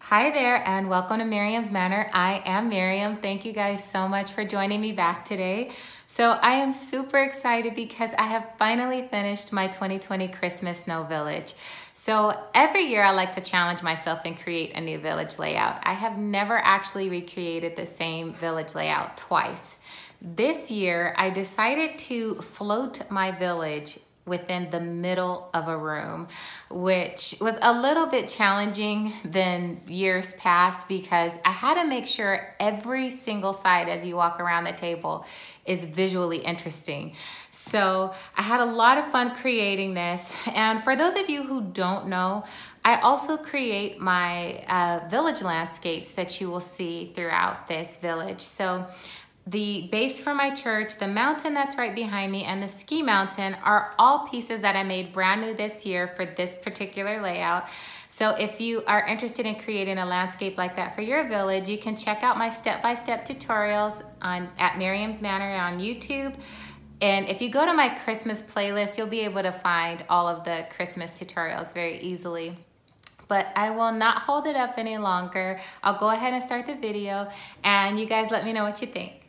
Hi there and welcome to Miriam's Manor. I am Miriam. Thank you guys so much for joining me back today. So I am super excited because I have finally finished my 2020 Christmas Snow Village. So every year I like to challenge myself and create a new village layout. I have never actually recreated the same village layout twice. This year I decided to float my village within the middle of a room, which was a little bit challenging than years past because I had to make sure every single side as you walk around the table is visually interesting. So I had a lot of fun creating this. And for those of you who don't know, I also create my village landscapes that you will see throughout this village. So the base for my church, the mountain that's right behind me, and the ski mountain are all pieces that I made brand new this year for this particular layout. So if you are interested in creating a landscape like that for your village, you can check out my step-by-step tutorials at Miriam's Manor on YouTube. And if you go to my Christmas playlist, you'll be able to find all of the Christmas tutorials very easily. But I will not hold it up any longer. I'll go ahead and start the video, and you guys let me know what you think.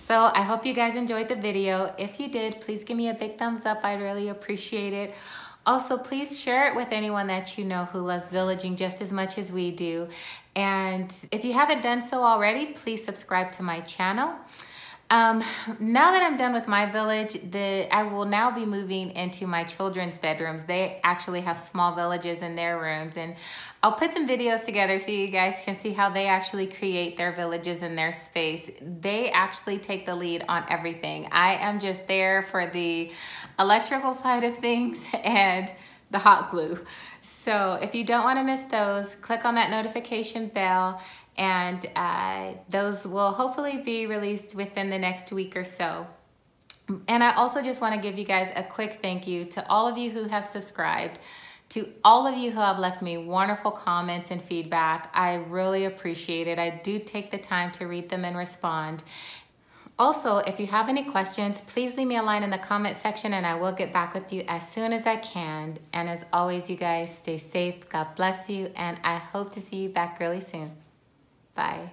So I hope you guys enjoyed the video. If you did, please give me a big thumbs up. I'd really appreciate it. Also, please share it with anyone that you know who loves villaging just as much as we do. And if you haven't done so already, please subscribe to my channel. Now that I'm done with my village, I will now be moving into my children's bedrooms. They actually have small villages in their rooms, and I'll put some videos together so you guys can see how they actually create their villages in their space. They actually take the lead on everything. I am just there for the electrical side of things and the hot glue. So if you don't want to miss those, click on that notification bell, and those will hopefully be released within the next week or so. And I also just want to give you guys a quick thank you to all of you who have subscribed, to all of you who have left me wonderful comments and feedback. I really appreciate it. I do take the time to read them and respond. Also, if you have any questions, please leave me a line in the comment section and I will get back with you as soon as I can. And as always, you guys stay safe, God bless you, and I hope to see you back really soon. Bye.